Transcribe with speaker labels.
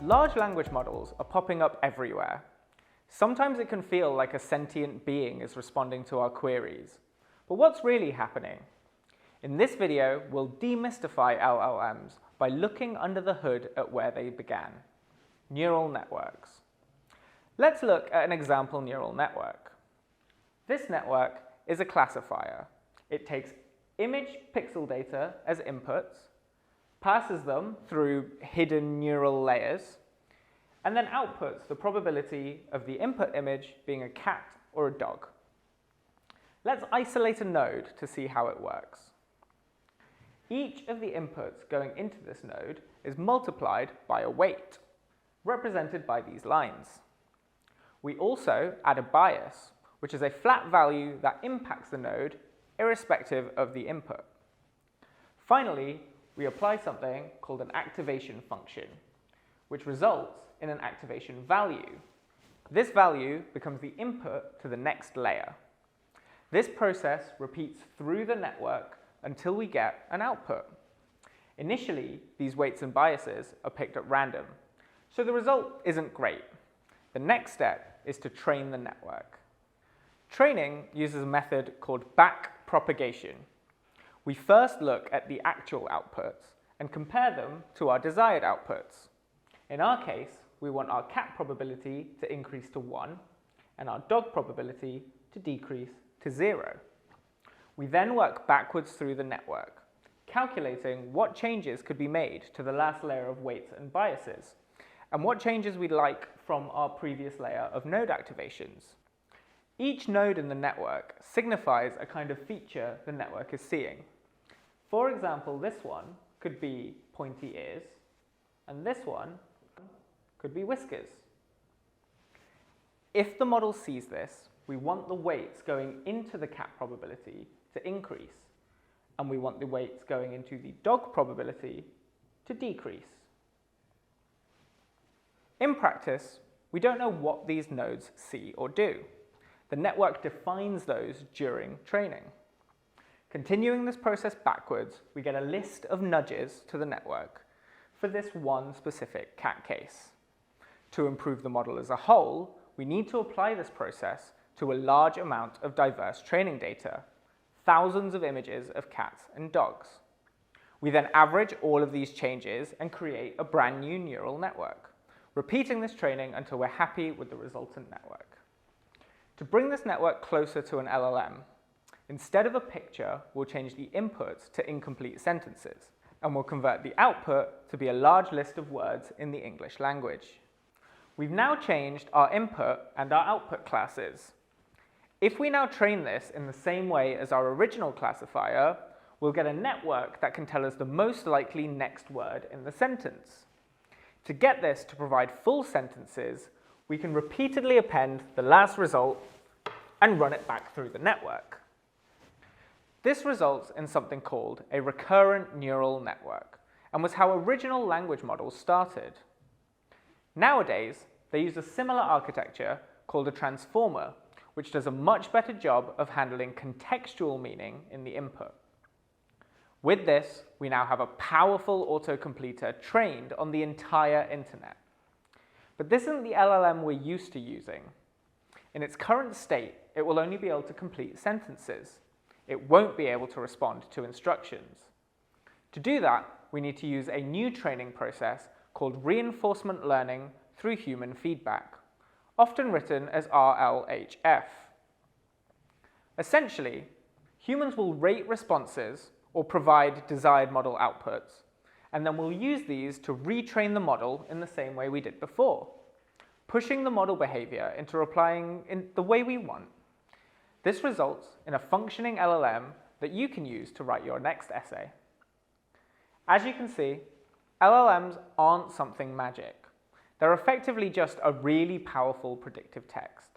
Speaker 1: Large language models are popping up everywhere. Sometimes it can feel like a sentient being is responding to our queries. But what's really happening? In this video, we'll demystify LLMs by looking under the hood at where they began: neural networks. Let's look at an example neural network. This network is a classifier. It takes image pixel data as inputs, passes them through hidden neural layers, and then outputs the probability of the input image being a cat or a dog. Let's isolate a node to see how it works. Each of the inputs going into this node is multiplied by a weight, represented by these lines. We also add a bias, which is a flat value that impacts the node irrespective of the input. Finally, we apply something called an activation function, which results in an activation value. This value becomes the input to the next layer. This process repeats through the network until we get an output. Initially, these weights and biases are picked at random, so the result isn't great. The next step is to train the network. Training uses a method called backpropagation. We first look at the actual outputs and compare them to our desired outputs. In our case, we want our cat probability to increase to 1 and our dog probability to decrease to 0. We then work backwards through the network, calculating what changes could be made to the last layer of weights and biases, and what changes we'd like from our previous layer of node activations. Each node in the network signifies a kind of feature the network is seeing. For example, this one could be pointy ears, and this one could be whiskers. If the model sees this, we want the weights going into the cat probability to increase, and we want the weights going into the dog probability to decrease. In practice, we don't know what these nodes see or do. The network defines those during training. Continuing this process backwards, we get a list of nudges to the network for this one specific cat case. To improve the model as a whole, we need to apply this process to a large amount of diverse training data, thousands of images of cats and dogs. We then average all of these changes and create a brand new neural network, repeating this training until we're happy with the resultant network. To bring this network closer to an LLM, instead of a picture, we'll change the inputs to incomplete sentences, and we'll convert the output to be a large list of words in the English language. We've now changed our input and our output classes. If we now train this in the same way as our original classifier, we'll get a network that can tell us the most likely next word in the sentence. To get this to provide full sentences, we can repeatedly append the last result and run it back through the network. This results in something called a recurrent neural network, and was how original language models started. Nowadays, they use a similar architecture called a transformer, which does a much better job of handling contextual meaning in the input. With this, we now have a powerful autocompleter trained on the entire internet. But this isn't the LLM we're used to using. In its current state, it will only be able to complete sentences. It won't be able to respond to instructions. To do that, we need to use a new training process called reinforcement learning through human feedback, often written as RLHF. Essentially, humans will rate responses or provide desired model outputs, and then we'll use these to retrain the model in the same way we did before, pushing the model behavior into replying in the way we want. This results in a functioning LLM that you can use to write your next essay. As you can see, LLMs aren't something magic. They're effectively just a really powerful predictive text.